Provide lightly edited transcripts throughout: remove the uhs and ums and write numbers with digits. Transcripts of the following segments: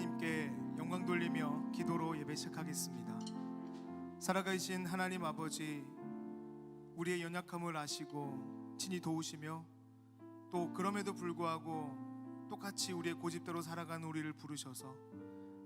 하나님께 영광 돌리며 기도로 예배 시작하겠습니다. 살아계신 하나님 아버지, 우리의 연약함을 아시고 친히 도우시며 또 그럼에도 불구하고 똑같이 우리의 고집대로 살아가는 우리를 부르셔서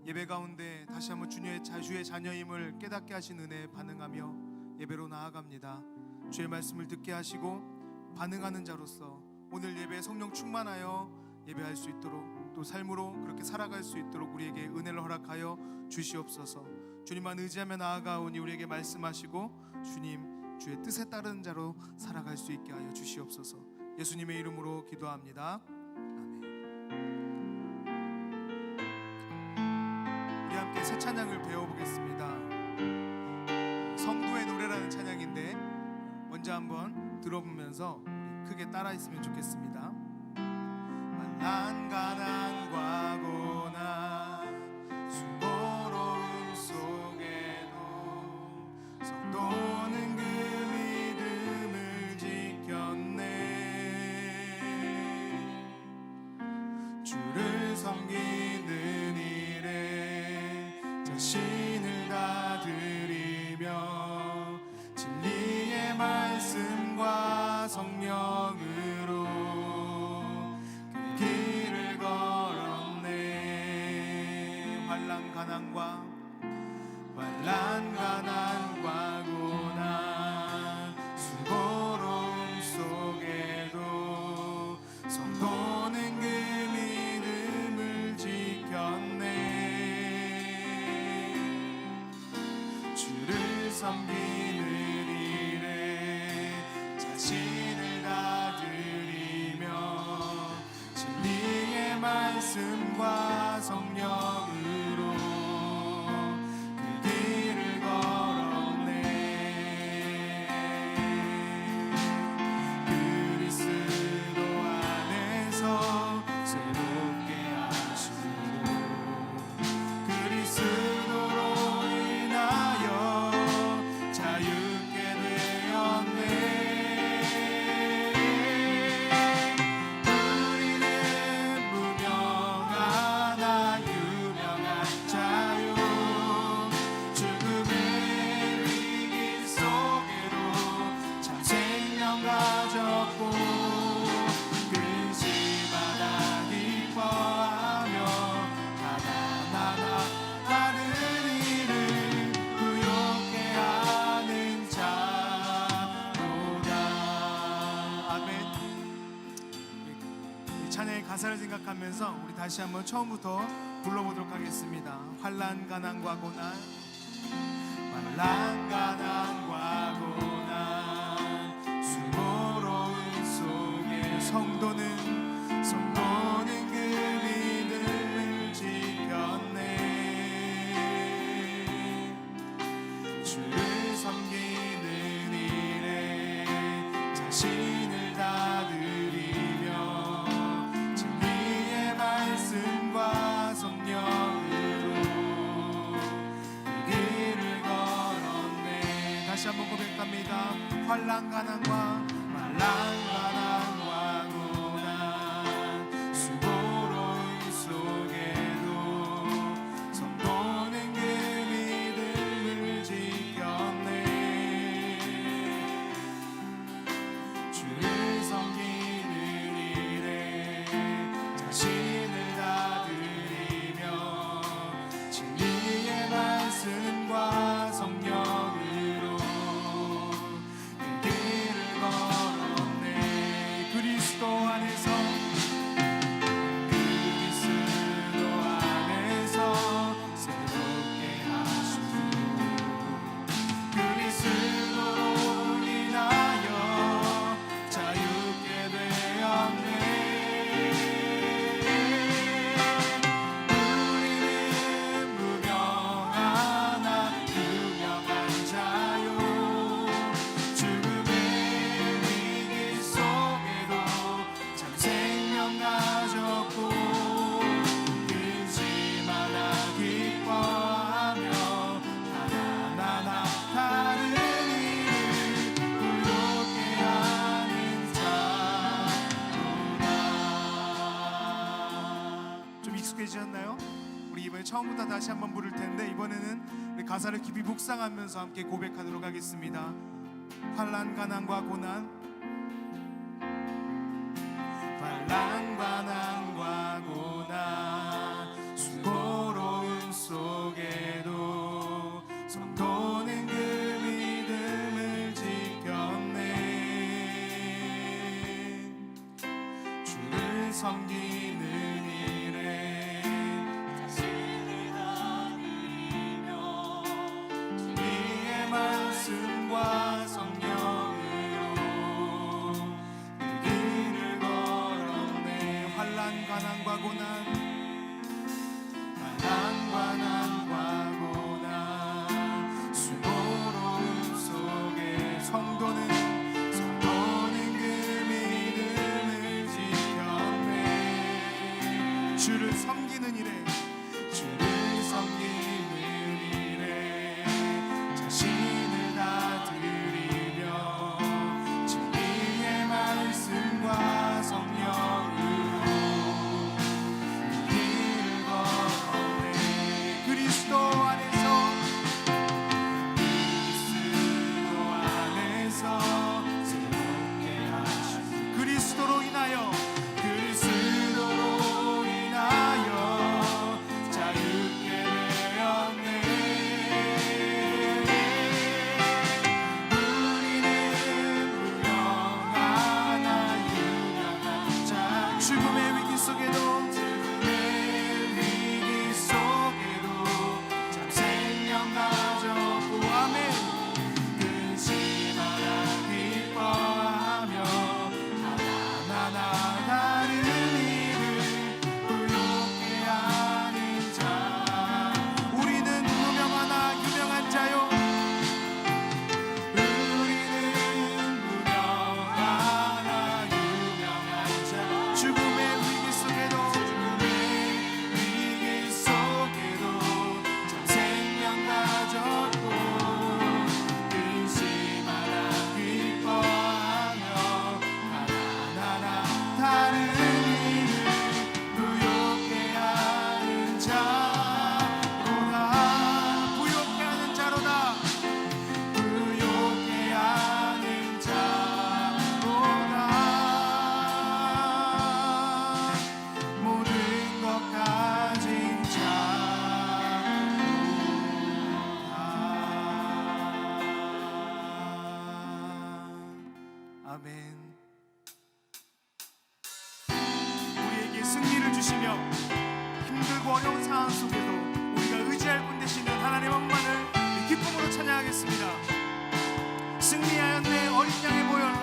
예배 가운데 다시 한번 주의 자녀임을 깨닫게 하신 은혜에 반응하며 예배로 나아갑니다. 주의 말씀을 듣게 하시고 반응하는 자로서 오늘 예배에 성령 충만하여 예배할 수 있도록 또 삶으로 그렇게 살아갈 수 있도록 우리에게 은혜를 허락하여 주시옵소서. 주님만 의지하며 나아가오니 우리에게 말씀하시고 주님 주의 뜻에 따른 자로 살아갈 수 있게 하여 주시옵소서. 예수님의 이름으로 기도합니다. 아멘. 우리 함께 새 찬양을 배워보겠습니다. 성도의 노래라는 찬양인데 먼저 한번 들어보면서 우리 크게 따라 있으면 좋겠습니다. 난 가난과 고난 수고로움 속에도 성도는 그 믿음을 지켰네. 주를 섬기는 일에 자신을 다 드리며 진리의 말씀과 성령으로 길을 걸었네. 환난 가난과 고난 수고로움 속에도 성도는 그 믿음을 지켰네. 주를 섬기는 일에 자신을 다 드리며 진리의 말씀과 성령으로 그 길을 걸었네. 그리스도 안에서 새롭게 하시고 그리스도로 인하여 자유케 되었네. 찬양의 가사를 생각하면서 우리 다시 한번 처음부터 불러보도록 하겠습니다. 환난 가난과 고난 수고로움 속에 성도는 그 믿음을 지켰네. 주를 섬기는 일에 자신을 다 드리며 진리의 말씀과 성령으로 그 길을 걸었네. 다시 한번 고백합니다. 환난 가난과 고난 수고로움 속에도 성도는 그 믿음을 지켰네. 주를 섬기는 일에 자신을 다 드리며 진리의 말씀과 성령으로 그 길을 걸었네. 우리 이번에 처음부터 다시 한번 부를 텐데 이번에는 우리 가사를 깊이 묵상하면서 함께 고백하도록 하겠습니다. 환난 가난과 고난, 환난 가난과 고난, 수고로움 속에도 성도는 그 믿음을 지켰네. 주를 섬기는 일에 자신을 다 드리며 진리의 말씀과 성령으로 그 길을 걸었네. 환난 가난과 고난, 환난 가난과 고난, 수고로움 속에 성도는 그 믿음을 지켰네. 주를 섬기는 일에 자신을 다 드리며 진리의 말씀과 성령으로 그 길을 걸었네. 그리스도 안에서 새롭게 하시니 그리스도로 인하여 자유케 되었네. 우리는 무명하나 유명한 자, 죽음의 위기 속에도 참 생명 가졌고 아멘. 근심하라 기뻐하며 하나하나 다른 일을 부욕해 하는 자. 우리는 무명하나 유명한 자요. 우리는 무명하나 유명한 자. 죽음의 위기 속에도 참 생명 가졌고 근심하라 기뻐하며 하나하나 다른 일을 부욕해 하는 자로다. 부욕해 하는 자로다. 부욕해 하는 자로다. 모든 것 가진 자로다. 아멘. 우리에게 승리를 주시며 힘들고 어려운 상황 속에도 우리가 의지할 분 되시는 하나님 엄마를 기쁨으로 찬양하겠습니다. 승리하였네 어린 양의 보혈로.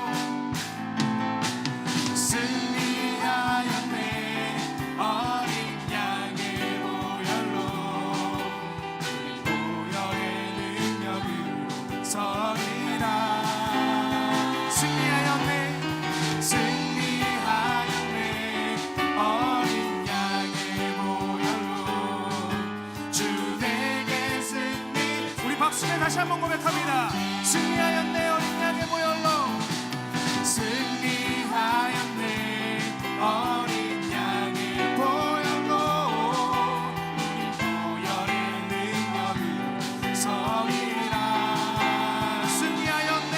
승리하였네 어린 양의 보혈로. 우리 보혈의 능력으로 서리라. 승리하였네 어린 양의 보혈로. 주 내게 승리. 우리 박수에 다시 한번 고백합니다. 승리하였네 어린 양의 보혈로. 승리하였네 어린 양의 보혈로. 우리 보혈의 능력으로 서리라. 승리하였네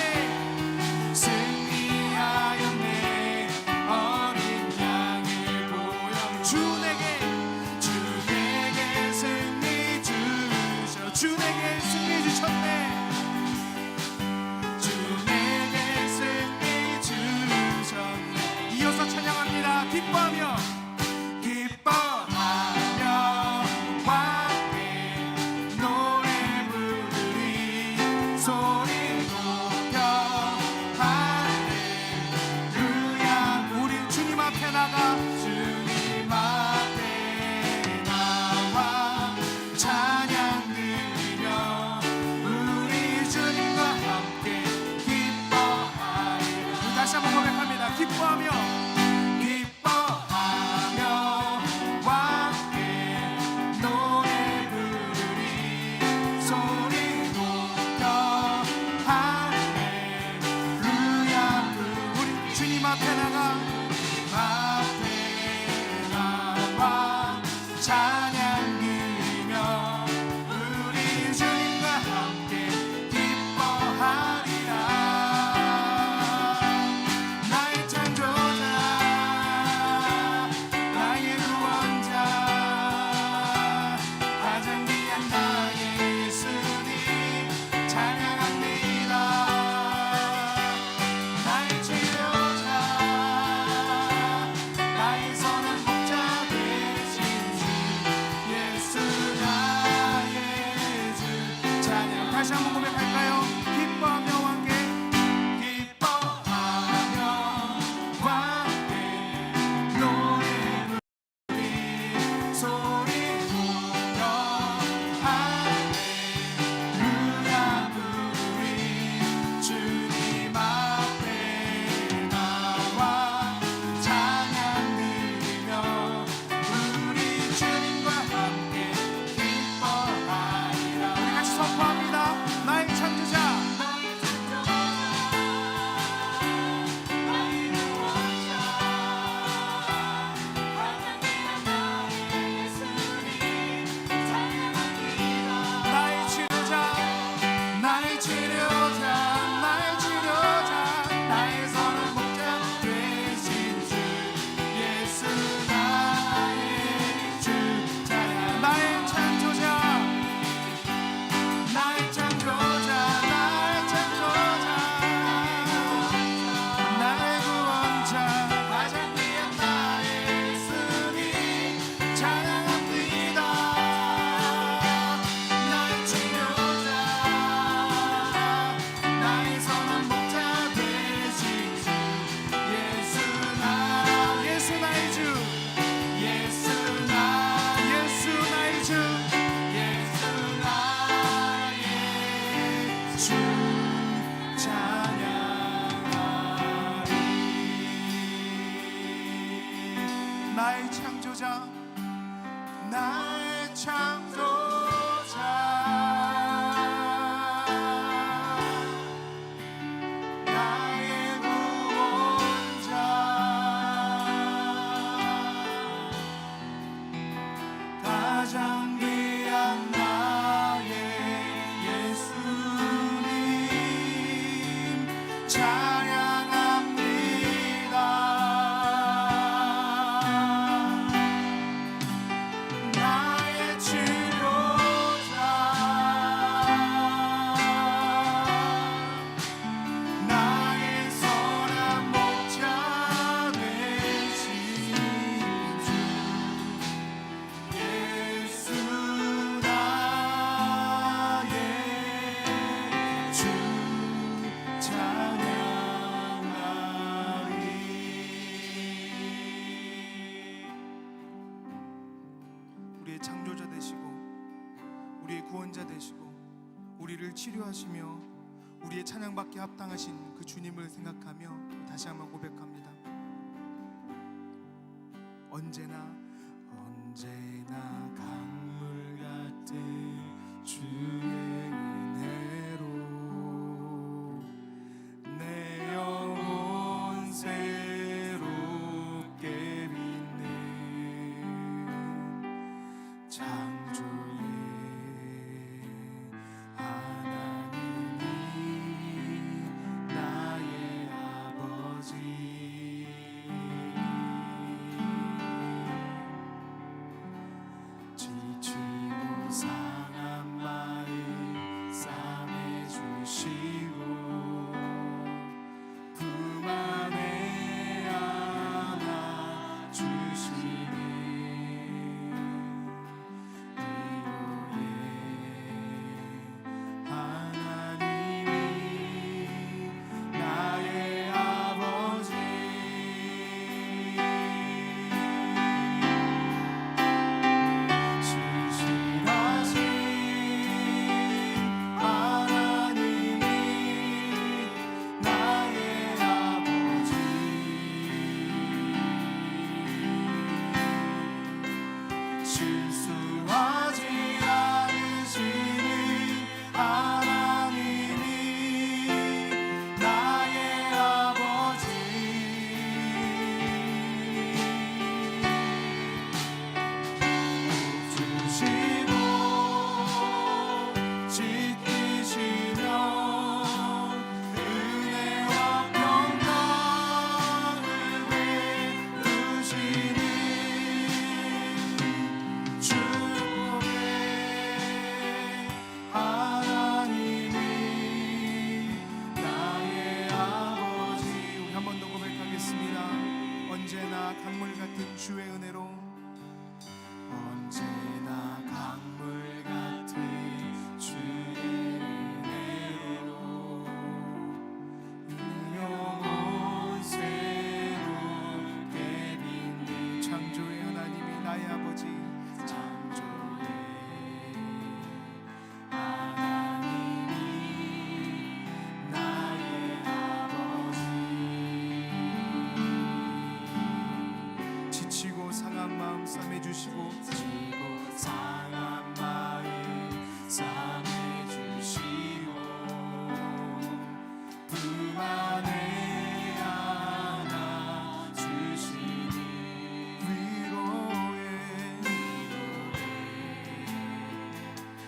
어린 양의 보혈. 주 내게 승리 주셔. 주 내게 승리 주셨네. 주 창조자, 나의 창조자, 나의 구원자, 가장 귀한 나의 예수님 찬양합니다. 나의 치료자, 나의 선한 목자 되신 주 예수, 나의 주 찬양하리. 우리의 창조자 되시고 우리의 구원자 되시고 우리를 치료하시며 우리의 찬양받기에 합당하신 그 주님을 생각하며 다시 한번 고백합니다. 언제나 강물 같은 주의 은혜로 내 영혼 새롭게 빛는 창조의 하나님이 나의 아버지, 지치고 상한 마음 싸매주시고 품 안에 안아주시는 위로의 하나님이 나의 아버지, 신실하신 하나님이 나의 아버지, 실수하지 않으시는 하나님이 나의 아버지, 주시고 지키시며 은혜와 평강을 베푸시는 축복의 하나님이 나의 아버지. 우리 한 번 더 고백하겠습니다. 언제나 강물 같은 주의 은혜로, 언제나 강물 같은 주의 은혜로 영혼 새롭게 빛는 창조의 하나님이 나의 아버지, 창조의 하나님이 나의 아버지, 지치고 상한 마음 싸매주시고 상한 마음 싸매주시고 품 안에 안아주시는 위로의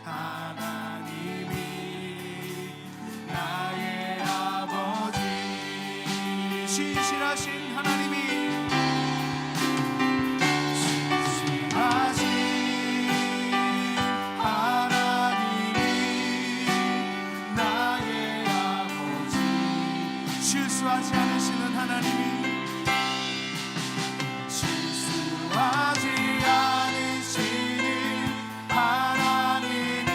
하나님이 나의 아버지, 신실하신 하나님이 실수하지 않으시는 하나님이, 실수하지 않으시는 하나님이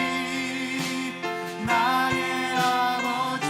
나의 아버지,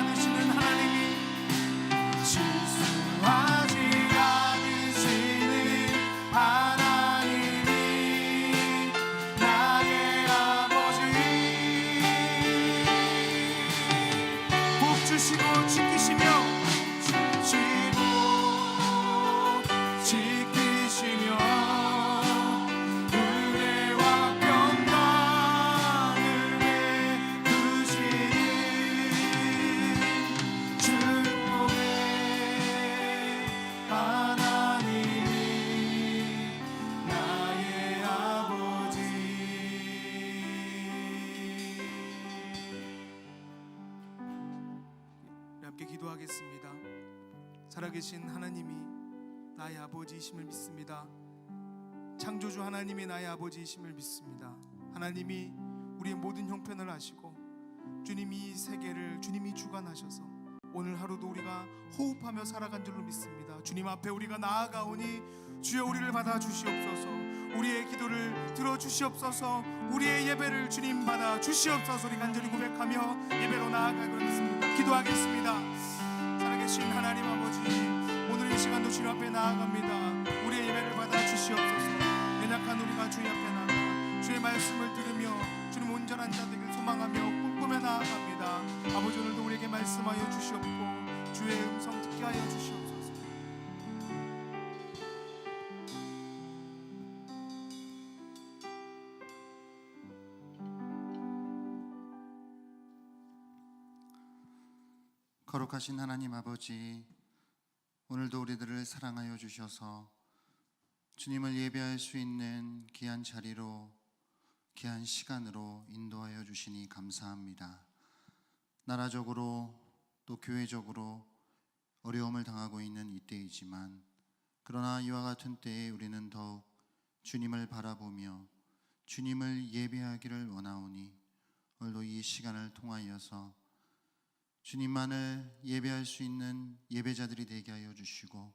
않으시는 하나님이, 실수하지 않으시는 하나님이 나의 아버지, 복 주시고 지키시며 은혜와 평강을 베푸시는 주의 하나님이 나의 아버지. 함께 기도하겠습니다. 살아계신 하나님이 나의 아버지이심을 믿습니다. 창조주 하나님이 나의 아버지이심을 믿습니다. 하나님이 우리의 모든 형편을 아시고 주님이 이 세계를 주님이 주관하셔서 오늘 하루도 우리가 호흡하며 살아간 줄로 믿습니다. 주님 앞에 우리가 나아가오니 주여 우리를 받아 주시옵소서. 우리의 기도를 들어 주시옵소서. 우리의 예배를 주님 받아 주시옵소서. 우리 간절히 고백하며 예배로 나아가겠습니다. 기도하겠습니다. 살아계신 하나님 아버지, 오늘 이 시간도 주님 앞에 나아갑니다. 우리의 예배를 받아 주시옵소서. 연약한 우리가 주님 앞에 나아가 주의 말씀을 들으며 주님 온전한 자 되길 소망하며 꿈꾸며 나아갑니다. 아버지, 오늘도 우리에게 말씀하여 주시옵고 주의 음성 듣게 하여 주시옵소서. 거룩하신 하나님 아버지, 오늘도 우리들을 사랑하여 주셔서 주님을 예배할 수 있는 귀한 자리로, 귀한 시간으로 인도하여 주시니 감사합니다. 나라적으로 또 교회적으로 어려움을 당하고 있는 이때이지만, 그러나 이와 같은 때에 우리는 더욱 주님을 바라보며 주님을 예배하기를 원하오니 오늘도 이 시간을 통하여서 주님만을 예배할 수 있는 예배자들이 되게 하여 주시고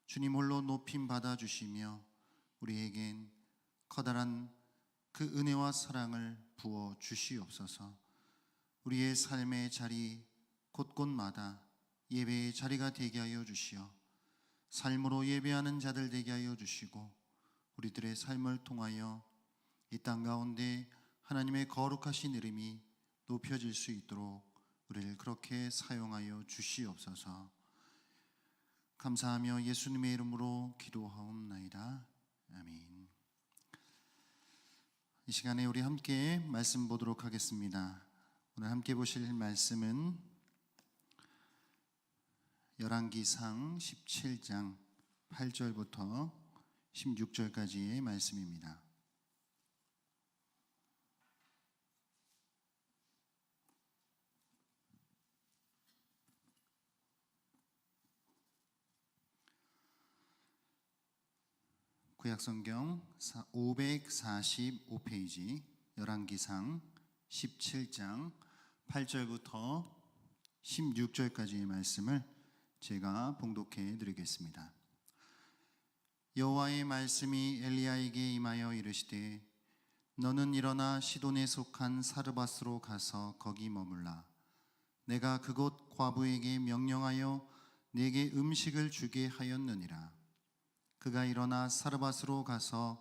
주님 홀로 높임 받아 주시며 우리에겐 커다란 그 은혜와 사랑을 부어 주시옵소서. 우리의 삶의 자리 곳곳마다 예배의 자리가 되게 하여 주시어 삶으로 예배하는 자들 되게 하여 주시고 우리들의 삶을 통하여 이 땅 가운데 하나님의 거룩하신 이름이 높여질 수 있도록 우리를 그렇게 사용하여 주시옵소서. 감사하며 예수님의 이름으로 기도하옵나이다. 아멘. 이 시간에 우리 함께 말씀 보도록 하겠습니다. 오늘 함께 보실 말씀은 열왕기상 17장 8절부터 16절까지의 말씀입니다. 구약성경 545페이지 열왕기상 17장 8절부터 16절까지의 말씀을 제가 봉독해 드리겠습니다. 여호와의 말씀이 엘리야에게 임하여 이르시되 너는 일어나 시돈에 속한 사르밧으로 가서 거기 머물라. 내가 그곳 과부에게 명령하여 내게 음식을 주게 하였느니라. 그가 일어나 사르밧으로 가서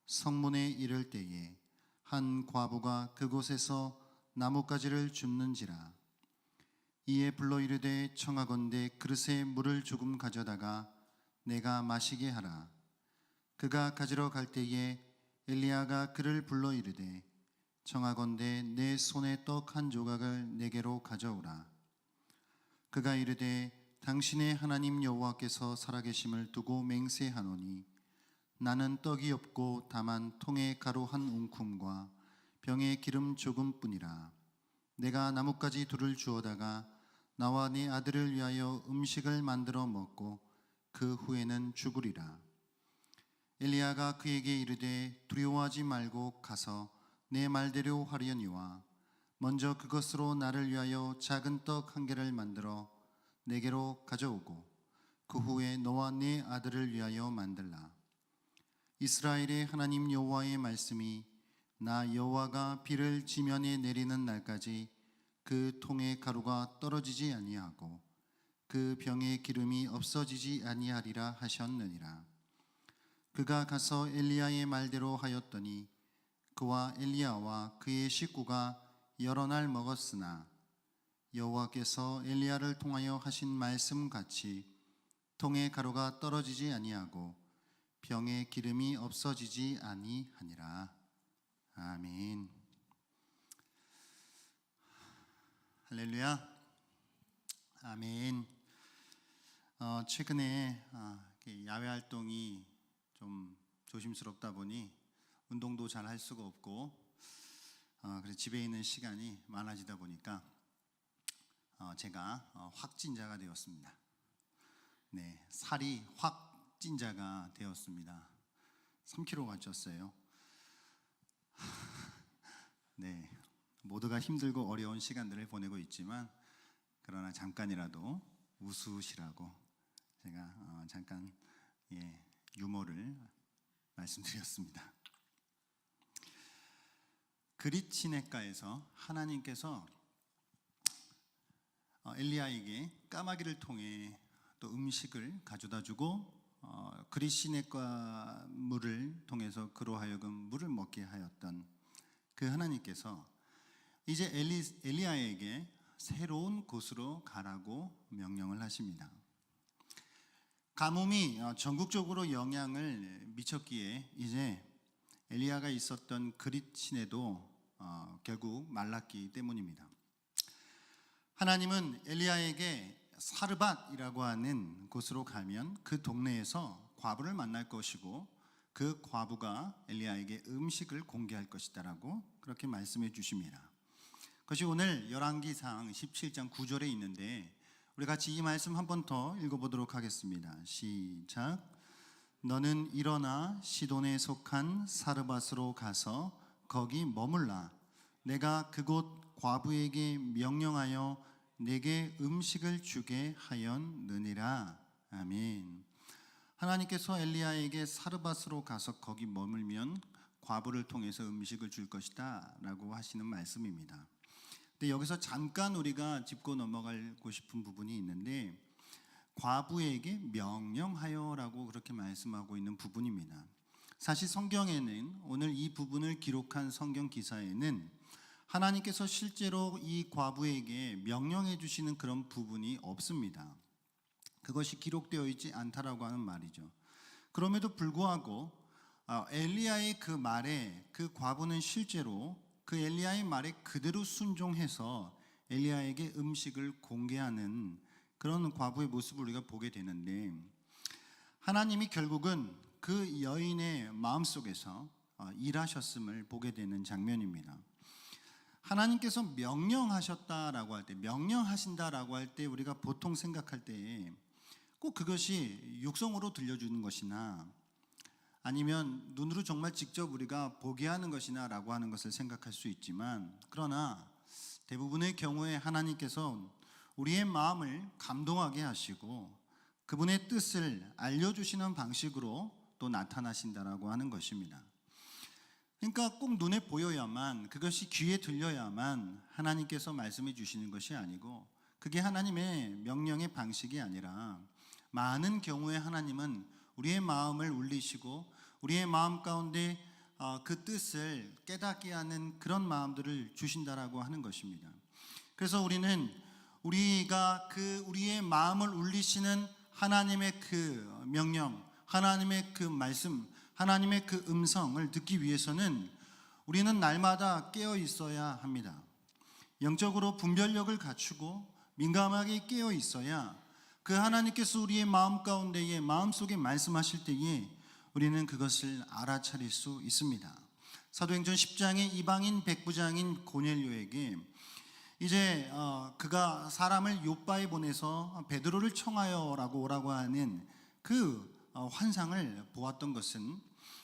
성문에 이를 때에 한 과부가 그곳에서 나뭇가지를 줍는지라. 이에 불러 이르되 청하건대 그릇에 물을 조금 가져다가 내가 마시게 하라. 그가 가지러 갈 때에 엘리야가 그를 불러 이르되 청하건대 내 손에 떡 한 조각을 내게로 가져오라. 그가 이르되 당신의 하나님 여호와께서 살아계심을 두고 맹세하노니 나는 떡이 없고 다만 통에 가루 한 웅큼과 병에 기름 조금뿐이라. 내가 나뭇가지 둘을 주어다가 나와 네 아들을 위하여 음식을 만들어 먹고 그 후에는 죽으리라. 엘리야가 그에게 이르되 두려워하지 말고 가서 내 말대로 하려니와 먼저 그것으로 나를 위하여 작은 떡 한 개를 만들어 내게로 가져오고 그 후에 너와 네 아들을 위하여 만들라. 이스라엘의 하나님 여호와의 말씀이 나 여호와가 비를 지면에 내리는 날까지 그 통의 가루가 떨어지지 아니하고 그 병의 기름이 없어지지 아니하리라 하셨느니라. 그가 가서 엘리야의 말대로 하였더니 그와 엘리야와 그의 식구가 여러 날 먹었으나 여호와께서 엘리야를 통하여 하신 말씀 같이 통의 가루가 떨어지지 아니하고 병의 기름이 없어지지 아니하니라. 아멘. 할렐루야. 아멘. 최근에 야외 활동이 좀 조심스럽다 보니 운동도 잘 할 수가 없고 그래서 집에 있는 시간이 많아지다 보니까 제가 확진자가 되었습니다. 네, 살이 확진자가 되었습니다. 3kg가 쪘어요. 네, 모두가 힘들고 어려운 시간들을 보내고 있지만 그러나 잠깐이라도 웃으시라고 제가 잠깐 유머를 말씀드렸습니다. 그릿시네가에서 하나님께서 엘리야에게 까마귀를 통해 또 음식을 가져다 주고 그릿시네가 물을 통해서 그로 하여금 물을 먹게 하였던 그 하나님께서 이제 엘리야에게 새로운 곳으로 가라고 명령을 하십니다. 가뭄이 전국적으로 영향을 미쳤기에 이제 엘리야가 있었던 그릿시네도 결국 말랐기 때문입니다. 하나님은 엘리야에게 사르밧이라고 하는 곳으로 가면 그 동네에서 과부를 만날 것이고 그 과부가 엘리야에게 음식을 공개할 것이다라고 그렇게 말씀해 주십니다. 그것이 오늘 열왕기상 17장 9절에 있는데 우리 같이 이 말씀 한 번 더 읽어보도록 하겠습니다. 시작. 너는 일어나 시돈에 속한 사르밧으로 가서 거기 머물라. 내가 그곳 과부에게 명령하여 내게 음식을 주게 하였느니라. 아멘. 하나님께서 엘리야에게 사르밧으로 가서 거기 머물면 과부를 통해서 음식을 줄 것이다 라고 하시는 말씀입니다. 근데 여기서 잠깐 우리가 짚고 넘어가고 싶은 부분이 있는데 과부에게 명령하여라고 그렇게 말씀하고 있는 부분입니다. 사실 성경에는 오늘 이 부분을 기록한 성경 기사에는 하나님께서 실제로 이 과부에게 명령해 주시는 그런 부분이 없습니다. 그것이 기록되어 있지 않다라고 하는 말이죠. 그럼에도 불구하고 엘리야의 그 말에 그 과부는 실제로 그 엘리야의 말에 그대로 순종해서 엘리야에게 음식을 공개하는 그런 과부의 모습을 우리가 보게 되는데 하나님이 결국은 그 여인의 마음속에서 일하셨음을 보게 되는 장면입니다. 하나님께서 명령하셨다라고 할 때, 명령하신다라고 할 때 우리가 보통 생각할 때 꼭 그것이 육성으로 들려주는 것이나 아니면 눈으로 정말 직접 우리가 보게 하는 것이나 라고 하는 것을 생각할 수 있지만 그러나 대부분의 경우에 하나님께서 우리의 마음을 감동하게 하시고 그분의 뜻을 알려주시는 방식으로 또 나타나신다라고 하는 것입니다. 그러니까 꼭 눈에 보여야만 그것이 귀에 들려야만 하나님께서 말씀해 주시는 것이 아니고 그게 하나님의 명령의 방식이 아니라 많은 경우에 하나님은 우리의 마음을 울리시고 우리의 마음 가운데 그 뜻을 깨닫게 하는 그런 마음들을 주신다라고 하는 것입니다. 그래서 우리는 우리가 그 우리의 마음을 울리시는 하나님의 그 명령, 하나님의 그 말씀, 하나님의 그 음성을 듣기 위해서는 우리는 날마다 깨어 있어야 합니다. 영적으로 분별력을 갖추고 민감하게 깨어 있어야 그 하나님께서 우리의 마음 가운데에 마음속에 말씀하실 때에 우리는 그것을 알아차릴 수 있습니다. 사도행전 10장의 이방인 백부장인 고넬료에게 이제 그가 사람을 요바에 보내서 베드로를 청하여라고 오라고 하는 그 환상을 보았던 것은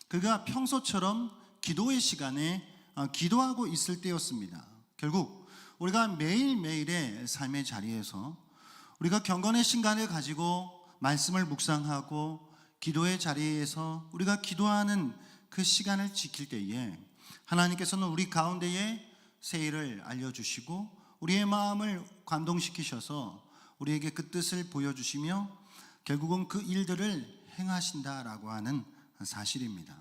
그가 평소처럼 기도의 시간에 기도하고 있을 때였습니다. 결국 우리가 매일매일의 삶의 자리에서 우리가 경건의 시간을 가지고 말씀을 묵상하고 기도의 자리에서 우리가 기도하는 그 시간을 지킬 때에 하나님께서는 우리 가운데에 새 일을 알려주시고 우리의 마음을 감동시키셔서 우리에게 그 뜻을 보여주시며 결국은 그 일들을 행하신다라고 하는 사실입니다.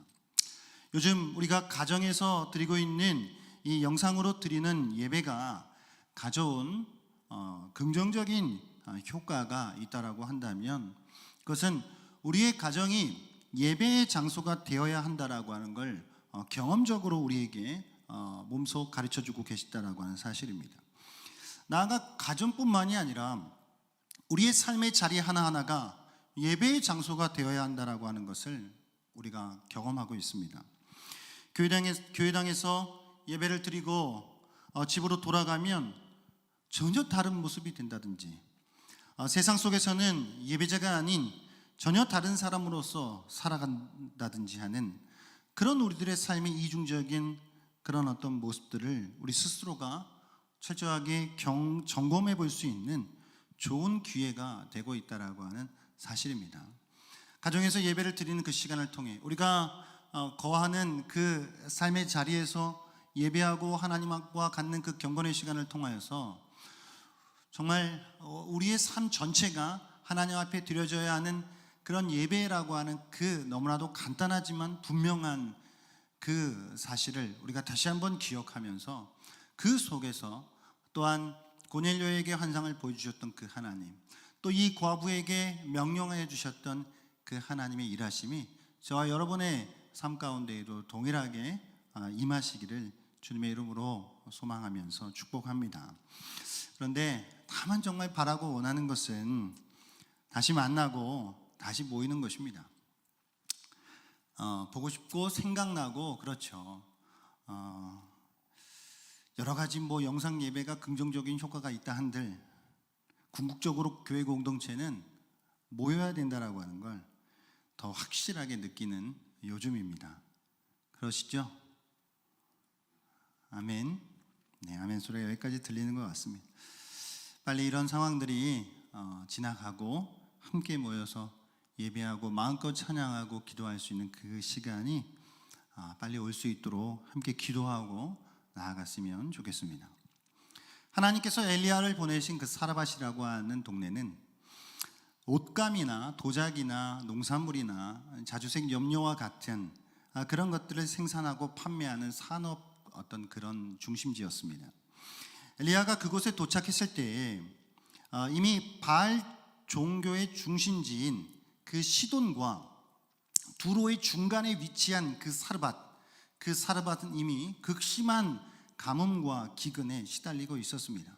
요즘 우리가 가정에서 드리고 있는 이 영상으로 드리는 예배가 가져온 긍정적인 효과가 있다라고 한다면 그것은 우리의 가정이 예배의 장소가 되어야 한다라고 하는 걸 경험적으로 우리에게 몸소 가르쳐주고 계시다라고 하는 사실입니다. 나아가 가정뿐만이 아니라 우리의 삶의 자리 하나하나가 예배의 장소가 되어야 한다라고 하는 것을 우리가 경험하고 있습니다. 교회당에서 예배를 드리고 집으로 돌아가면 전혀 다른 모습이 된다든지 세상 속에서는 예배자가 아닌 전혀 다른 사람으로서 살아간다든지 하는 그런 우리들의 삶의 이중적인 그런 어떤 모습들을 우리 스스로가 철저하게 점검해 볼 수 있는 좋은 기회가 되고 있다라고 하는 사실입니다. 가정에서 예배를 드리는 그 시간을 통해 우리가 거하는 그 삶의 자리에서 예배하고 하나님과 갖는 그 경건의 시간을 통하여서 정말 우리의 삶 전체가 하나님 앞에 드려져야 하는 그런 예배라고 하는 그 너무나도 간단하지만 분명한 그 사실을 우리가 다시 한번 기억하면서 그 속에서 또한 고넬료에게 환상을 보여주셨던 그 하나님, 또 이 과부에게 명령해 주셨던 그 하나님의 일하심이 저와 여러분의 삶 가운데에도 동일하게 임하시기를 주님의 이름으로 소망하면서 축복합니다. 그런데 다만 정말 바라고 원하는 것은 다시 만나고 다시 모이는 것입니다. 보고 싶고 생각나고 그렇죠. 여러 가지 영상 예배가 긍정적인 효과가 있다 한들 궁극적으로 교회 공동체는 모여야 된다라고 하는 걸 더 확실하게 느끼는 요즘입니다. 그러시죠? 아멘. 네, 아멘 소리가 여기까지 들리는 것 같습니다. 빨리 이런 상황들이 지나가고 함께 모여서 예배하고 마음껏 찬양하고 기도할 수 있는 그 시간이 빨리 올 수 있도록 함께 기도하고 나아갔으면 좋겠습니다. 하나님께서 엘리야를 보내신 그 사르밧이라고 하는 동네는 옷감이나 도자기나 농산물이나 자주색 염료와 같은 그런 것들을 생산하고 판매하는 산업 어떤 그런 중심지였습니다. 엘리야가 그곳에 도착했을 때 이미 바알 종교의 중심지인 그 시돈과 두로의 중간에 위치한 그 사르밧은 이미 극심한 가뭄과 기근에 시달리고 있었습니다.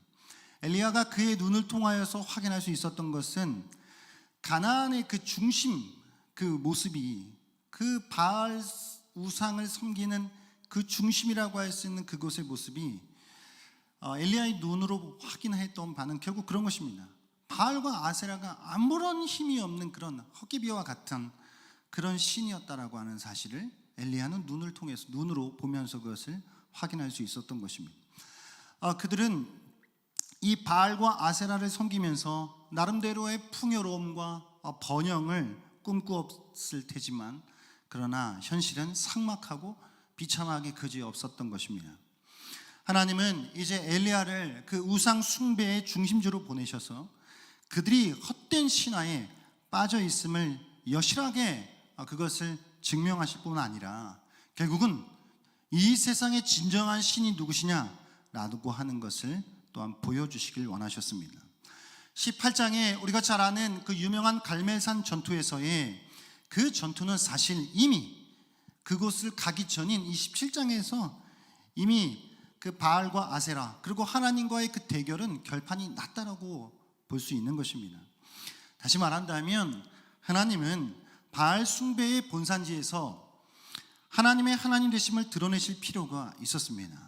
엘리야가 그의 눈을 통하여서 확인할 수 있었던 것은 가나안의 그 중심 그 모습이 그 바알 우상을 섬기는 그 중심이라고 할 수 있는 그곳의 모습이 엘리야의 눈으로 확인했던 바는 결국 그런 것입니다. 바알과 아세라가 아무런 힘이 없는 그런 헛기비와 같은 그런 신이었다라고 하는 사실을 엘리야는 눈을 통해서 눈으로 보면서 그것을 확인할 수 있었던 것입니다. 그들은 이 바알과 아세라를 섬기면서 나름대로의 풍요로움과 번영을 꿈꾸었을 테지만 그러나 현실은 삭막하고 비참하게 그지 없었던 것입니다. 하나님은 이제 엘리야를 그 우상 숭배의 중심지로 보내셔서 그들이 헛된 신화에 빠져 있음을 여실하게 그것을 증명하실 뿐 아니라 결국은 이 세상의 진정한 신이 누구시냐라고 하는 것을 또한 보여주시길 원하셨습니다. 18장에 우리가 잘 아는 그 유명한 갈멜산 전투에서의 그 전투는 사실 이미 그곳을 가기 전인 이 17장에서 이미 그 바알과 아세라 그리고 하나님과의 그 대결은 결판이 났다라고 볼 수 있는 것입니다. 다시 말한다면 하나님은 바알 숭배의 본산지에서 하나님의 하나님 되심을 드러내실 필요가 있었습니다.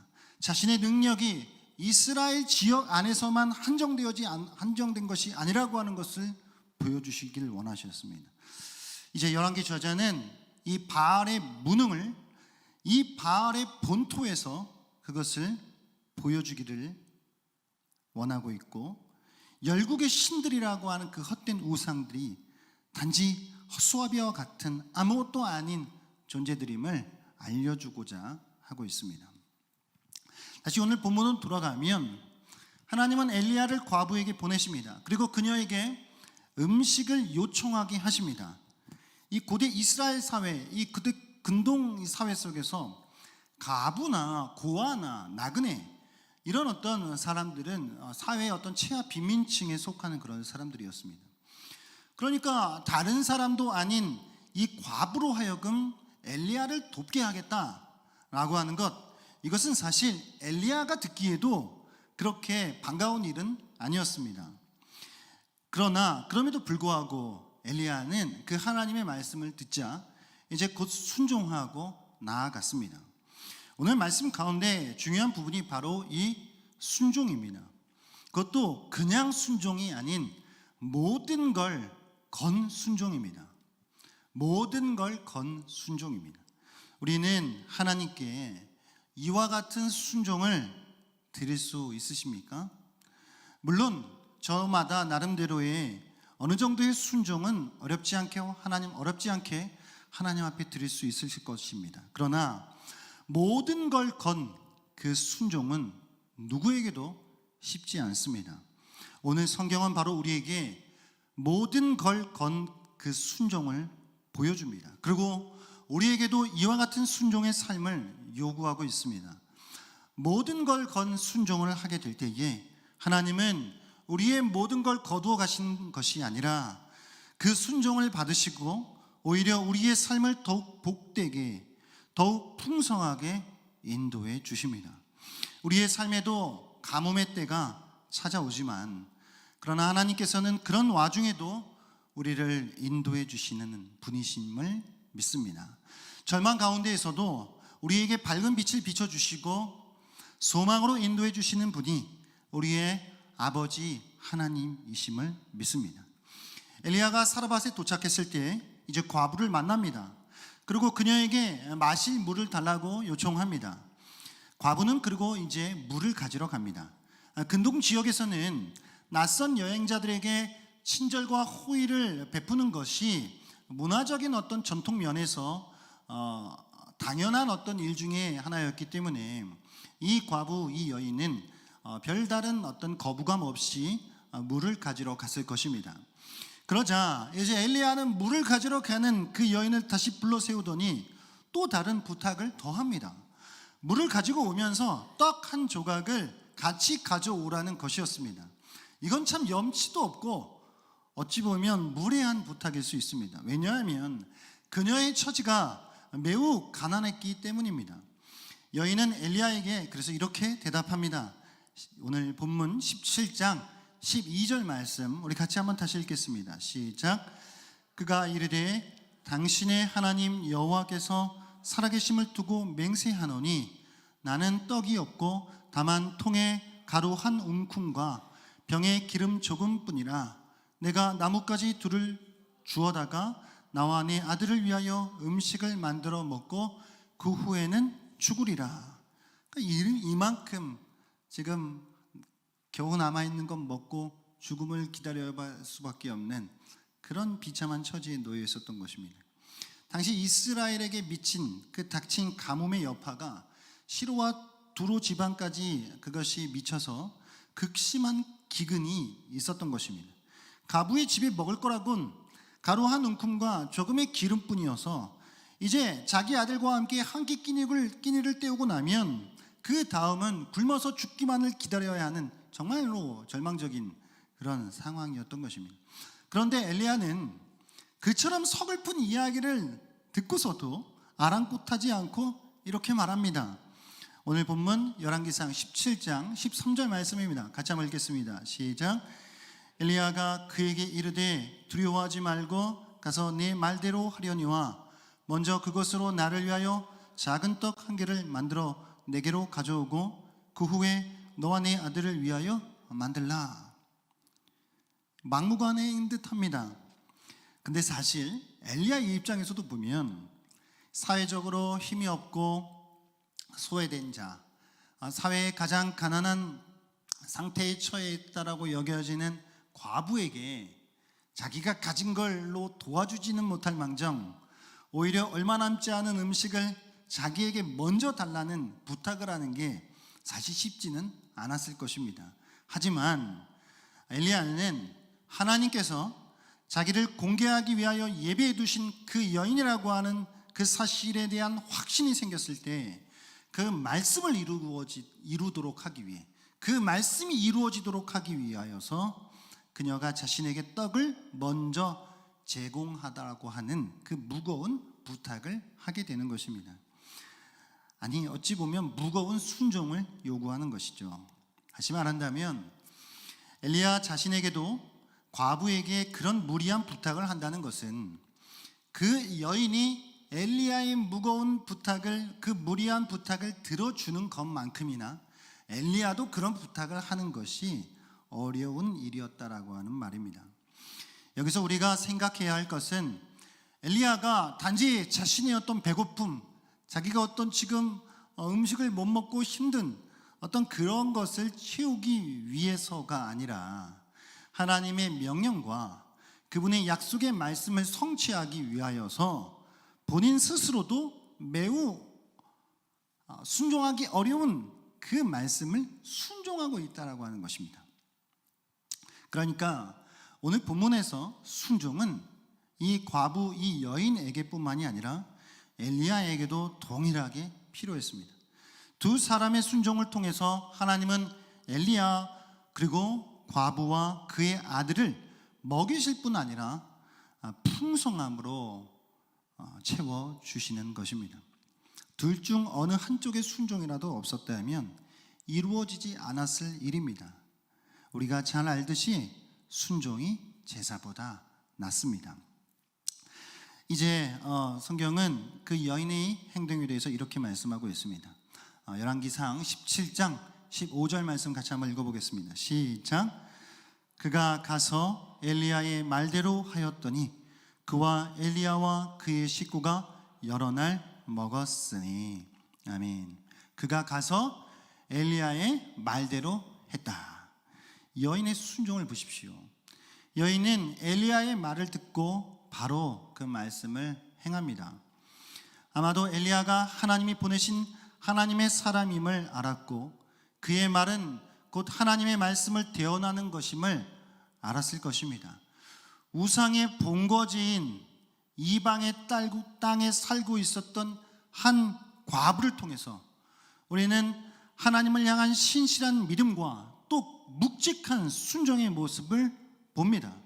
자신의 능력이 이스라엘 지역 안에서만 한정된 것이 아니라고 하는 것을 보여주시길 원하셨습니다. 이제 열왕기 저자는 이 바알의 무능을 이 바알의 본토에서 그것을 보여주기를 원하고 있고 열국의 신들이라고 하는 그 헛된 우상들이 단지 헛수아비와 같은 아무것도 아닌 존재들임을 알려주고자 하고 있습니다. 다시 오늘 본문으로 돌아가면 하나님은 엘리야를 과부에게 보내십니다. 그리고 그녀에게 음식을 요청하게 하십니다. 이 고대 이스라엘 사회, 이 그때 근동 사회 속에서 가부나 고아나 나그네 이런 어떤 사람들은 사회의 어떤 최하 빈민층에 속하는 그런 사람들이었습니다. 그러니까 다른 사람도 아닌 이 과부로 하여금 엘리야를 돕게 하겠다라고 하는 것, 이것은 사실 엘리야가 듣기에도 그렇게 반가운 일은 아니었습니다. 그러나 그럼에도 불구하고 엘리야는 그 하나님의 말씀을 듣자 이제 곧 순종하고 나아갔습니다. 오늘 말씀 가운데 중요한 부분이 바로 이 순종입니다. 그것도 그냥 순종이 아닌 모든 걸 건 순종입니다. 모든 걸 건 순종입니다. 우리는 하나님께 이와 같은 순종을 드릴 수 있으십니까? 물론 저마다 나름대로의 어느 정도의 순종은 어렵지 않게 하나님 앞에 드릴 수 있을 것입니다. 그러나 모든 걸 건 그 순종은 누구에게도 쉽지 않습니다. 오늘 성경은 바로 우리에게 모든 걸 건 그 순종을 보여줍니다. 그리고 우리에게도 이와 같은 순종의 삶을 요구하고 있습니다. 모든 걸 건 순종을 하게 될 때에 하나님은 우리의 모든 걸 거두어 가신 것이 아니라 그 순종을 받으시고 오히려 우리의 삶을 더욱 복되게, 더욱 풍성하게 인도해 주십니다. 우리의 삶에도 가뭄의 때가 찾아오지만 그러나 하나님께서는 그런 와중에도 우리를 인도해 주시는 분이심을 믿습니다. 절망 가운데에서도 우리에게 밝은 빛을 비춰주시고 소망으로 인도해 주시는 분이 우리의 아버지 하나님이심을 믿습니다. 엘리야가 사르밧에 도착했을 때 이제 과부를 만납니다. 그리고 그녀에게 마실 물을 달라고 요청합니다. 과부는 그리고 이제 물을 가지러 갑니다. 근동 지역에서는 낯선 여행자들에게 친절과 호의를 베푸는 것이 문화적인 어떤 전통 면에서 당연한 어떤 일 중에 하나였기 때문에 이 과부, 이 여인은 별다른 어떤 거부감 없이 물을 가지러 갔을 것입니다. 그러자 이제 엘리야는 물을 가지러 가는 그 여인을 다시 불러 세우더니 또 다른 부탁을 더합니다. 물을 가지고 오면서 떡 한 조각을 같이 가져오라는 것이었습니다. 이건 참 염치도 없고 어찌 보면 무례한 부탁일 수 있습니다. 왜냐하면 그녀의 처지가 매우 가난했기 때문입니다. 여인은 엘리야에게 그래서 이렇게 대답합니다. 오늘 본문 17장 12절 말씀 우리 같이 한번 다시 읽겠습니다. 시작. 그가 이르되 당신의 하나님 여호와께서 살아계심을 두고 맹세하노니 나는 떡이 없고 다만 통에 가루 한 움큼과 병에 기름 조금뿐이라. 내가 나뭇가지 둘을 주어다가 나와 내 아들을 위하여 음식을 만들어 먹고 그 후에는 죽으리라. 그러니까 이만큼 지금 겨우 남아있는 것 먹고 죽음을 기다려볼 수밖에 없는 그런 비참한 처지에 놓여 있었던 것입니다. 당시 이스라엘에게 미친 그 닥친 가뭄의 여파가 시로와 두로 지방까지 그것이 미쳐서 극심한 기근이 있었던 것입니다. 가부의 집에 먹을 거라곤 가루 한 움큼과 조금의 기름뿐이어서 이제 자기 아들과 함께 한 끼 끼니를 때우고 나면 그 다음은 굶어서 죽기만을 기다려야 하는 정말로 절망적인 그런 상황이었던 것입니다. 그런데 엘리야는 그처럼 서글픈 이야기를 듣고서도 아랑곳하지 않고 이렇게 말합니다. 오늘 본문 열왕기상 17장 13절 말씀입니다. 같이 한번 읽겠습니다. 시작. 엘리야가 그에게 이르되 두려워하지 말고 가서 네 말대로 하려니와 먼저 그것으로 나를 위하여 작은 떡 한 개를 만들어 내게로 가져오고 그 후에 너와 내 아들을 위하여 만들라. 막무가내인 듯합니다. 근데 사실 엘리야의 입장에서도 보면 사회적으로 힘이 없고 소외된 자, 사회의 가장 가난한 상태에 처해 있다라고 여겨지는 과부에게 자기가 가진 걸로 도와주지는 못할 망정 오히려 얼마 남지 않은 음식을 자기에게 먼저 달라는 부탁을 하는 게 사실 쉽지는 않았을 것입니다. 하지만 엘리야는 하나님께서 자기를 공개하기 위하여 예배해 두신 그 여인이라고 하는 그 사실에 대한 확신이 생겼을 때 그 말씀을 이루도록 하기 위해, 그 말씀이 이루어지도록 하기 위하여서 그녀가 자신에게 떡을 먼저 제공하다라고 하는 그 무거운 부탁을 하게 되는 것입니다. 아니, 어찌 보면 무거운 순종을 요구하는 것이죠. 다시 말한다면 엘리야 자신에게도 과부에게 그런 무리한 부탁을 한다는 것은 그 여인이 엘리야의 무거운 부탁을, 그 무리한 부탁을 들어주는 것만큼이나 엘리야도 그런 부탁을 하는 것이 어려운 일이었다라고 하는 말입니다. 여기서 우리가 생각해야 할 것은 엘리야가 단지 자신의 어떤 배고픔, 자기가 어떤 지금 음식을 못 먹고 힘든 어떤 그런 것을 채우기 위해서가 아니라 하나님의 명령과 그분의 약속의 말씀을 성취하기 위하여서 본인 스스로도 매우 순종하기 어려운 그 말씀을 순종하고 있다라고 하는 것입니다. 그러니까 오늘 본문에서 순종은 이 과부, 이 여인에게뿐만이 아니라 엘리야에게도 동일하게 필요했습니다. 두 사람의 순종을 통해서 하나님은 엘리야 그리고 과부와 그의 아들을 먹이실 뿐 아니라 풍성함으로 채워주시는 것입니다. 둘 중 어느 한쪽의 순종이라도 없었다면 이루어지지 않았을 일입니다. 우리가 잘 알듯이 순종이 제사보다 낫습니다. 이제 성경은 그 여인의 행동에 대해서 이렇게 말씀하고 있습니다. 열왕기상 17장 15절 말씀 같이 한번 읽어보겠습니다. 시작. 그가 가서 엘리야의 말대로 하였더니 그와 엘리야와 그의 식구가 여러 날 먹었으니. 아멘. 그가 가서 엘리야의 말대로 했다. 여인의 순종을 보십시오. 여인은 엘리야의 말을 듣고 바로 그 말씀을 행합니다. 아마도 엘리야가 하나님이 보내신 하나님의 사람임을 알았고 그의 말은 곧 하나님의 말씀을 대언하는 것임을 알았을 것입니다. 우상의 본거지인 이방의 땅에 살고 있었던 한 과부를 통해서 우리는 하나님을 향한 신실한 믿음과 또 묵직한 순종의 모습을 봅니다.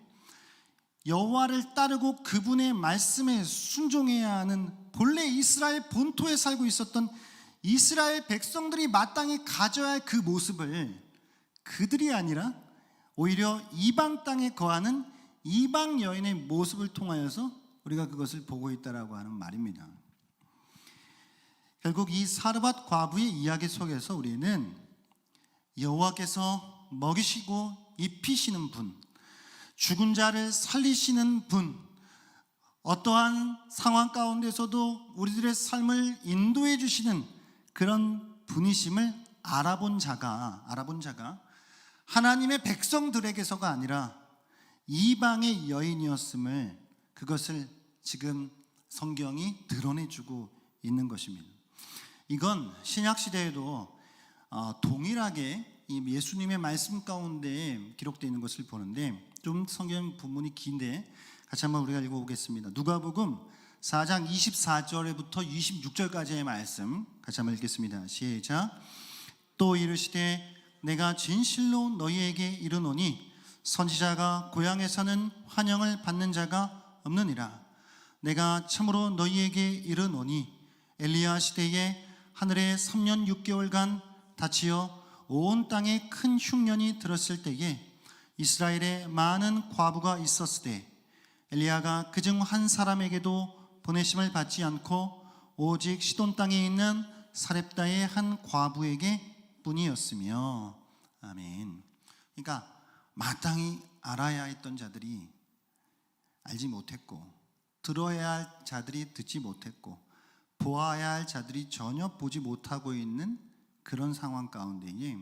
여호와를 따르고 그분의 말씀에 순종해야 하는 본래 이스라엘 본토에 살고 있었던 이스라엘 백성들이 마땅히 가져야 할 그 모습을 그들이 아니라 오히려 이방 땅에 거하는 이방 여인의 모습을 통하여서 우리가 그것을 보고 있다라고 하는 말입니다. 결국 이 사르밧 과부의 이야기 속에서 우리는 여호와께서 먹이시고 입히시는 분, 죽은 자를 살리시는 분, 어떠한 상황 가운데서도 우리들의 삶을 인도해 주시는 그런 분이심을 알아본 자가 하나님의 백성들에게서가 아니라 이방의 여인이었음을, 그것을 지금 성경이 드러내주고 있는 것입니다. 이건 신약시대에도 동일하게 이 예수님의 말씀 가운데 기록되어 있는 것을 보는데, 좀 성경 본문이 긴데 같이 한번 우리가 읽어보겠습니다. 누가복음 4장 24절부터 26절까지의 말씀 같이 한번 읽겠습니다. 시작. 또 이르시되 내가 진실로 너희에게 이르노니 선지자가 고향에서는 환영을 받는 자가 없느니라. 내가 참으로 너희에게 이르노니 엘리야 시대에 하늘에 3년 6개월간 닫히어 온 땅에 큰 흉년이 들었을 때에 이스라엘에 많은 과부가 있었을 때 엘리야가 그중 한 사람에게도 보내심을 받지 않고 오직 시돈 땅에 있는 사렙다의 한 과부에게 뿐이었으며. 아멘. 그러니까 마땅히 알아야 했던 자들이 알지 못했고, 들어야 할 자들이 듣지 못했고, 보아야 할 자들이 전혀 보지 못하고 있는 그런 상황 가운데에,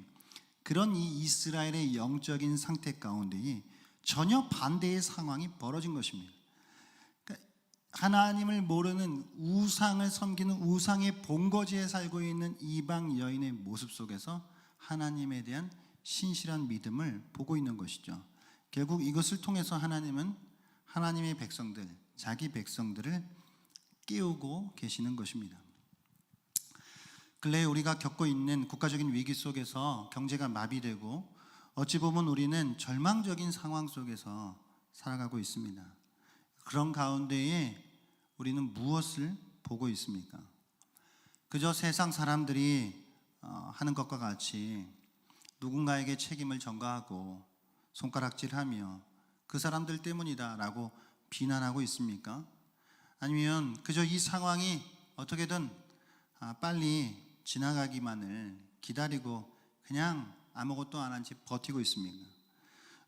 그런 이 이스라엘의 영적인 상태 가운데에 전혀 반대의 상황이 벌어진 것입니다. 그러니까 하나님을 모르는, 우상을 섬기는 우상의 본거지에 살고 있는 이방 여인의 모습 속에서 하나님에 대한 신실한 믿음을 보고 있는 것이죠. 결국 이것을 통해서 하나님은 하나님의 백성들, 자기 백성들을 깨우고 계시는 것입니다. 근래 우리가 겪고 있는 국가적인 위기 속에서 경제가 마비되고 어찌 보면 우리는 절망적인 상황 속에서 살아가고 있습니다. 그런 가운데에 우리는 무엇을 보고 있습니까? 그저 세상 사람들이 하는 것과 같이 누군가에게 책임을 전가하고 손가락질하며 그 사람들 때문이다라고 비난하고 있습니까? 아니면 그저 이 상황이 어떻게든 빨리 지나가기만을 기다리고 그냥 아무것도 안 한 채 버티고 있습니까?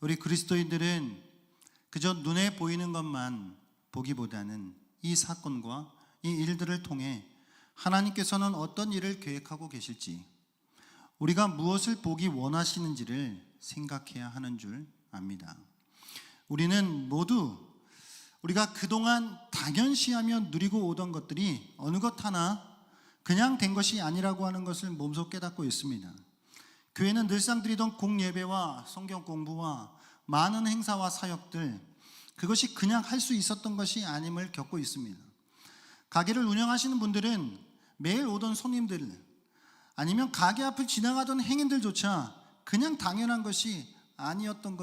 우리 그리스도인들은 그저 눈에 보이는 것만 보기보다는 이 사건과 이 일들을 통해 하나님께서는 어떤 일을 계획하고 계실지, 우리가 무엇을 보기 원하시는지를 생각해야 하는 줄 압니다. 우리는 모두 우리가 그동안 당연시하며 누리고 오던 것들이 어느 것 하나 그냥 된 것이 아니라고 하는 것을 몸소 깨닫고 있습니다. 교회는 늘상 드리던 공예배와 성경 공부와 많은 행사와 사역들, 그것이 그냥 할 수 있었던 것이 아님을 겪고 있습니다. 가게를 운영하시는 분들은 매일 오던 손님들, 아니면 가게 앞을 지나가던 행인들조차 그냥 당연한 것이 아니었던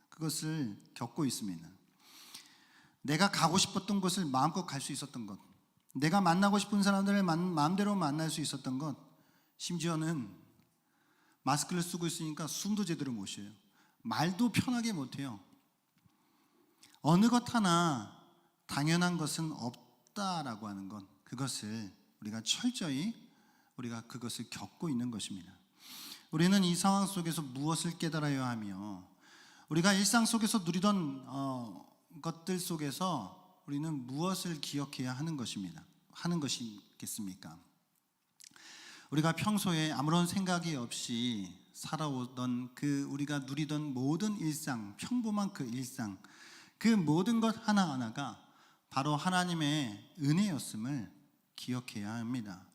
그것을 겪고 있습니다. 내가 가고 싶었던 곳을 마음껏 갈 수 있었던 것, 내가 만나고 싶은 사람들을 마음대로 만날 수 있었던 것, 심지어는 마스크를 쓰고 있으니까 숨도 제대로 못 쉬어요. 말도 편하게 못해요. 어느 것 하나 당연한 것은 없다라고 하는 것, 그것을 우리가 철저히 그것을 겪고 있는 것입니다. 우리는 이 상황 속에서 무엇을 깨달아야 하며, 우리가 일상 속에서 누리던 것들 속에서 우리는 무엇을 기억해야 하는 것이겠습니까? 우리가 평소에 아무런 생각이 없이 살아오던 우리가 누리던 모든 일상, 평범한 그 일상, 그 모든 것 하나하나가 바로 하나님의 은혜였음을 기억해야 합니다.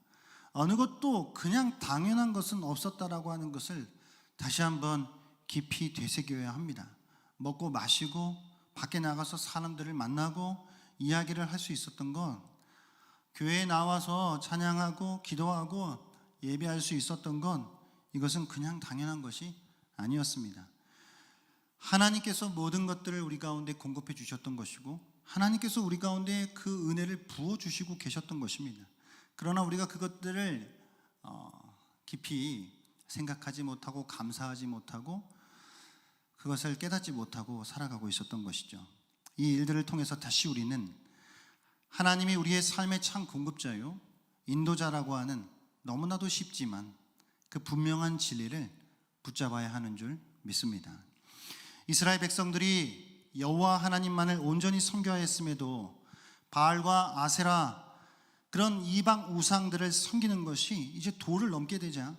어느 것도 그냥 당연한 것은 없었다라고 하는 것을 다시 한번 깊이 되새겨야 합니다. 먹고 마시고 밖에 나가서 사람들을 만나고 이야기를 할 수 있었던 건, 교회에 나와서 찬양하고 기도하고 예배할 수 있었던 건, 이것은 그냥 당연한 것이 아니었습니다. 하나님께서 모든 것들을 우리 가운데 공급해 주셨던 것이고, 하나님께서 우리 가운데 그 은혜를 부어주시고 계셨던 것입니다. 그러나 우리가 그것들을 깊이 생각하지 못하고 감사하지 못하고 그것을 깨닫지 못하고 살아가고 있었던 것이죠. 이 일들을 통해서 다시 우리는 하나님이 우리의 삶의 참 공급자요, 인도자라고 하는 너무나도 쉽지만 그 분명한 진리를 붙잡아야 하는 줄 믿습니다. 이스라엘 백성들이 여호와 하나님만을 온전히 섬겨했음에도 바알과 아세라, 그런 이방 우상들을 섬기는 것이 이제 도를 넘게 되자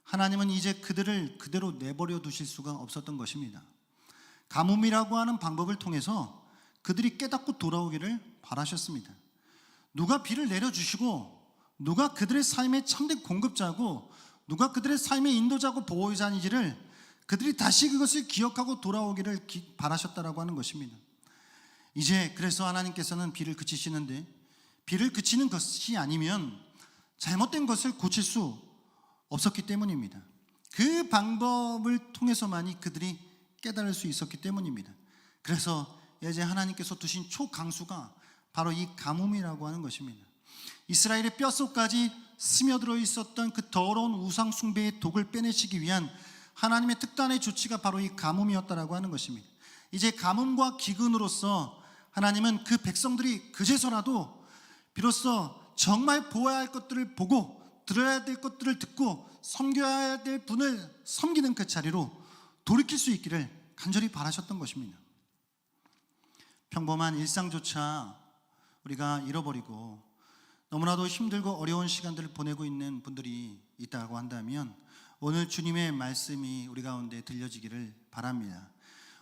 하나님은 이제 그들을 그대로 내버려 두실 수가 없었던 것입니다. 가뭄이라고 하는 방법을 통해서 그들이 깨닫고 돌아오기를 바라셨습니다. 누가 비를 내려주시고, 누가 그들의 삶의 참된 공급자고, 누가 그들의 삶의 인도자고 보호자인지를 그들이 다시 그것을 기억하고 돌아오기를 바라셨다라고 하는 것입니다. 이제 그래서 하나님께서는 비를 그치시는데, 비를 그치는 것이 아니면 잘못된 것을 고칠 수 없었기 때문입니다. 그 방법을 통해서만이 그들이 깨달을 수 있었기 때문입니다. 그래서 이제 하나님께서 두신 초강수가 바로 이 가뭄이라고 하는 것입니다. 이스라엘의 뼛속까지 스며들어 있었던 그 더러운 우상 숭배의 독을 빼내시기 위한 하나님의 특단의 조치가 바로 이 가뭄이었다라고 하는 것입니다. 이제 가뭄과 기근으로서 하나님은 그 백성들이 그제서라도 비로소 정말 보아야 할 것들을 보고 들어야 될 것들을 듣고 섬겨야 될 분을 섬기는 그 자리로 돌이킬 수 있기를 간절히 바라셨던 것입니다. 평범한 일상조차 우리가 잃어버리고 너무나도 힘들고 어려운 시간들을 보내고 있는 분들이 있다고 한다면 오늘 주님의 말씀이 우리 가운데 들려지기를 바랍니다.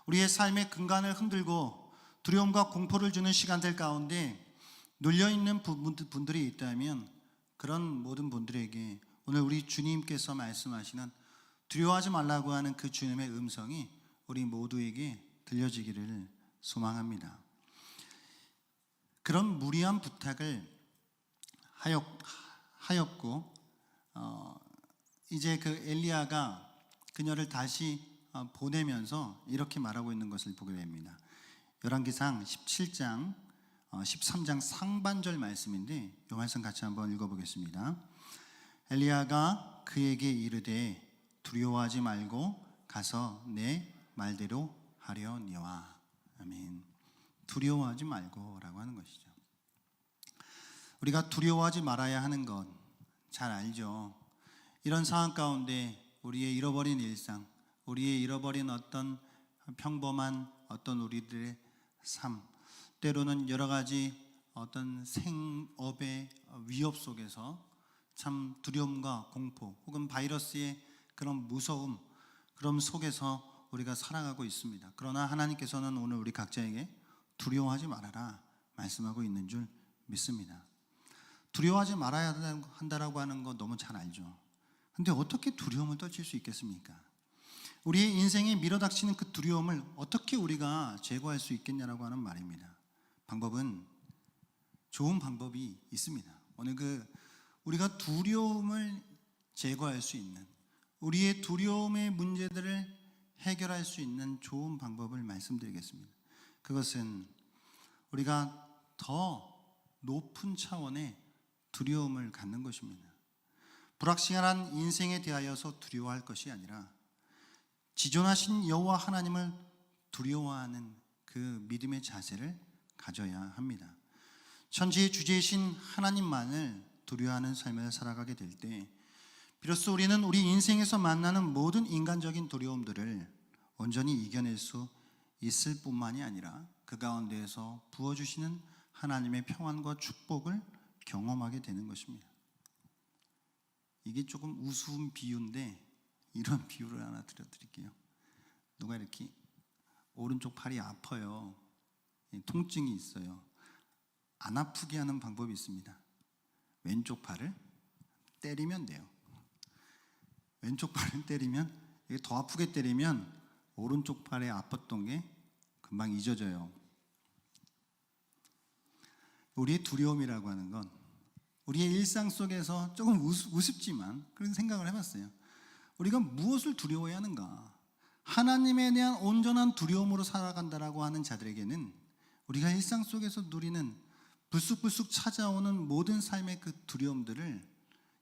우리의 삶의 근간을 흔들고 두려움과 공포를 주는 시간들 가운데 눌려있는 분들이 있다면 그런 모든 분들에게 오늘 우리 주님께서 말씀하시는 두려워하지 말라고 하는 그 주님의 음성이 우리 모두에게 들려지기를 소망합니다. 그런 무리한 부탁을 하였고 이제 그 엘리야가 그녀를 다시 보내면서 이렇게 말하고 있는 것을 보게 됩니다. 열왕기상 17장 13장 상반절 말씀인데 이 말씀 같이 한번 읽어보겠습니다. 엘리야가 그에게 이르되 두려워하지 말고 가서 내 말대로 하려니와. 아멘. 두려워하지 말고라고 하는 것이죠. 우리가 두려워하지 말아야 하는 것 잘 알죠. 이런 상황 가운데 우리의 잃어버린 일상, 우리의 잃어버린 어떤 평범한 어떤 우리들의 삶, 때로는 여러 가지 어떤 생업의 위협 속에서 참 두려움과 공포 혹은 바이러스의 그런 무서움, 그런 속에서 우리가 살아가고 있습니다. 그러나 하나님께서는 오늘 우리 각자에게 두려워하지 말아라 말씀하고 있는 줄 믿습니다. 두려워하지 말아야 한다라고 하는 거 너무 잘 알죠. 근데 어떻게 두려움을 떨칠 수 있겠습니까? 우리의 인생에 밀어닥치는 그 두려움을 어떻게 우리가 제거할 수 있겠냐라고 하는 말입니다. 방법은 좋은 방법이 있습니다. 오늘 우리가 두려움을 제거할 수 있는, 우리의 두려움의 문제들을 해결할 수 있는 좋은 방법을 말씀드리겠습니다. 그것은 우리가 더 높은 차원의 두려움을 갖는 것입니다. 불확실한 인생에 대하여서 두려워할 것이 아니라 지존하신 여호와 하나님을 두려워하는 그 믿음의 자세를 가져야 합니다. 천지의 주제이신 하나님만을 두려워하는 삶을 살아가게 될 때 비로소 우리는 우리 인생에서 만나는 모든 인간적인 두려움들을 온전히 이겨낼 수 있을 뿐만이 아니라 그 가운데에서 부어주시는 하나님의 평안과 축복을 경험하게 되는 것입니다. 이게 조금 우스운 비유인데 이런 비유를 하나 드릴게요. 누가 이렇게 오른쪽 팔이 아파요. 통증이 있어요. 안 아프게 하는 방법이 있습니다. 왼쪽 팔을 때리면 돼요. 왼쪽 팔을 때리면, 이게 더 아프게 때리면 오른쪽 팔에 아팠던 게 금방 잊어져요. 우리의 두려움이라고 하는 건 우리의 일상 속에서 조금 우습지만 그런 생각을 해봤어요. 우리가 무엇을 두려워해야 하는가? 하나님에 대한 온전한 두려움으로 살아간다라고 하는 자들에게는 우리가 일상 속에서 누리는 불쑥불쑥 찾아오는 모든 삶의 그 두려움들을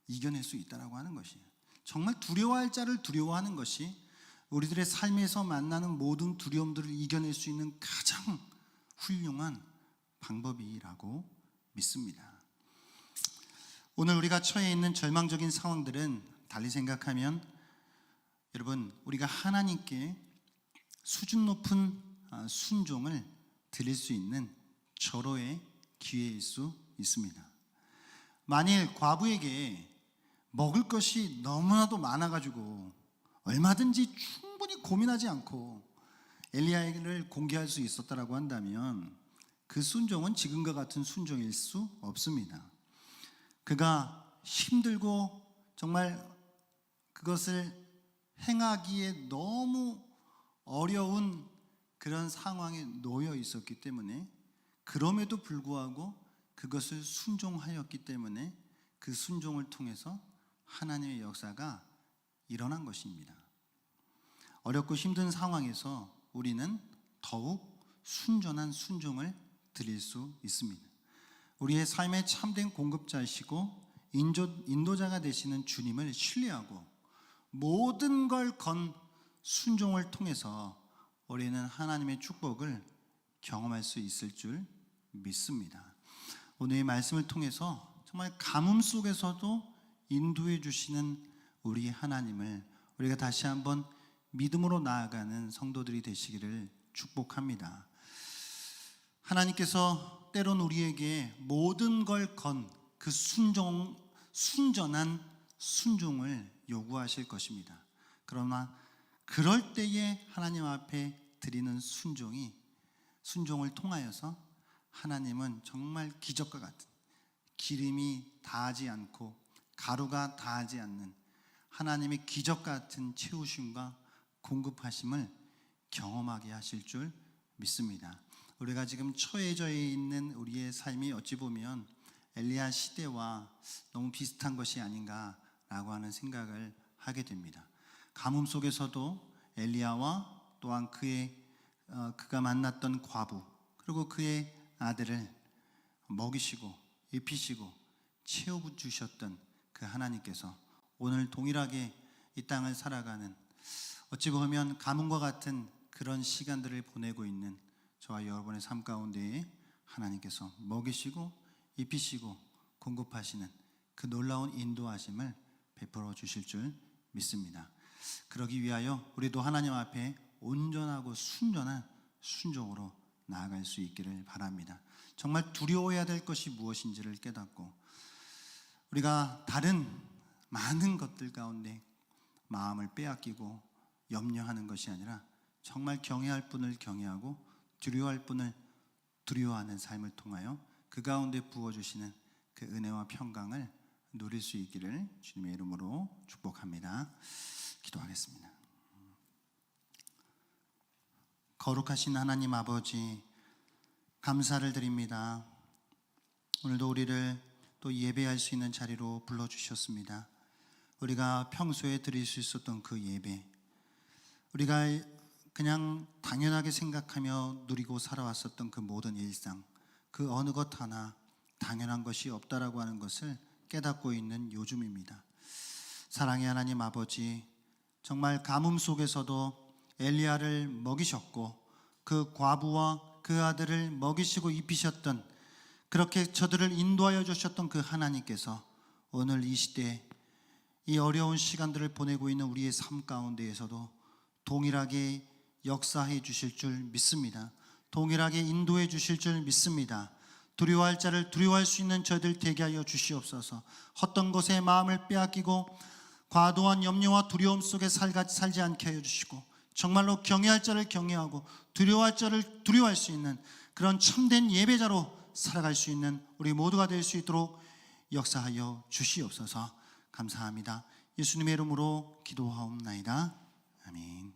이겨낼 수 있다라고 하는 것이에요. 정말 두려워할 자를 두려워하는 것이 우리들의 삶에서 만나는 모든 두려움들을 이겨낼 수 있는 가장 훌륭한 방법이라고 믿습니다. 오늘 우리가 처해 있는 절망적인 상황들은 달리 생각하면 여러분, 우리가 하나님께 수준 높은 순종을 드릴 수 있는 절호의 기회일 수 있습니다. 만일 과부에게 먹을 것이 너무나도 많아가지고 얼마든지 충분히 고민하지 않고 엘리야를 공개할 수 있었다라고 한다면 그 순종은 지금과 같은 순종일 수 없습니다. 그가 힘들고 정말 그것을 행하기에 너무 어려운 그런 상황에 놓여 있었기 때문에, 그럼에도 불구하고 그것을 순종하였기 때문에 그 순종을 통해서 하나님의 역사가 일어난 것입니다. 어렵고 힘든 상황에서 우리는 더욱 순전한 순종을 드릴 수 있습니다. 우리의 삶의 참된 공급자이시고 인도자가 되시는 주님을 신뢰하고 모든 걸 건 순종을 통해서 우리는 하나님의 축복을 경험할 수 있을 줄 믿습니다. 오늘의 말씀을 통해서 정말 가뭄 속에서도 인도해 주시는 우리 하나님을 우리가 다시 한번 믿음으로 나아가는 성도들이 되시기를 축복합니다. 하나님께서 때론 우리에게 모든 걸 건 그 순전한 순종을 요구하실 것입니다. 그러나 그럴 때에 하나님 앞에 드리는 순종을 통하여서 하나님은 정말 기적과 같은, 기름이 다하지 않고 가루가 다하지 않는 하나님의 기적 같은 채우심과 공급하심을 경험하게 하실 줄 믿습니다. 우리가 지금 처해져 있는 우리의 삶이 어찌 보면 엘리야 시대와 너무 비슷한 것이 아닌가라고 하는 생각을 하게 됩니다. 가뭄 속에서도 엘리야와 또한 그가 만났던 과부 그리고 그의 아들을 먹이시고 입히시고 채워주셨던 그 하나님께서 오늘 동일하게 이 땅을 살아가는 어찌 보면 가뭄과 같은 그런 시간들을 보내고 있는 저와 여러분의 삶 가운데에 하나님께서 먹이시고 입히시고 공급하시는 그 놀라운 인도하심을 베풀어 주실 줄 믿습니다. 그러기 위하여 우리도 하나님 앞에 온전하고 순전한 순종으로 나아갈 수 있기를 바랍니다. 정말 두려워해야 될 것이 무엇인지를 깨닫고 우리가 다른 많은 것들 가운데 마음을 빼앗기고 염려하는 것이 아니라 정말 경외할 분을 경외하고 두려워할 분을 두려워하는 삶을 통하여 그 가운데 부어주시는 그 은혜와 평강을 누릴 수 있기를 주님의 이름으로 축복합니다. 기도하겠습니다. 거룩하신 하나님 아버지, 감사를 드립니다. 오늘도 우리를 또 예배할 수 있는 자리로 불러주셨습니다. 우리가 평소에 드릴 수 있었던 그 예배, 우리가 그냥 당연하게 생각하며 누리고 살아왔었던 그 모든 일상, 그 어느 것 하나 당연한 것이 없다라고 하는 것을 깨닫고 있는 요즘입니다. 사랑의 하나님 아버지, 정말 가뭄 속에서도 엘리야를 먹이셨고 그 과부와 그 아들을 먹이시고 입히셨던, 그렇게 저들을 인도하여 주셨던 그 하나님께서 오늘 이 시대 이 어려운 시간들을 보내고 있는 우리의 삶 가운데에서도 동일하게 역사해 주실 줄 믿습니다. 동일하게 인도해 주실 줄 믿습니다. 두려워할 자를 두려워할 수 있는 저희들 되게 하여 주시옵소서. 헛된 것에 마음을 빼앗기고 과도한 염려와 두려움 속에 살지 않게 하여 주시고 정말로 경외할 자를 경외하고 두려워할 자를 두려워할 수 있는 그런 참된 예배자로 살아갈 수 있는 우리 모두가 될 수 있도록 역사하여 주시옵소서. 감사합니다. 예수님의 이름으로 기도하옵나이다. 아멘.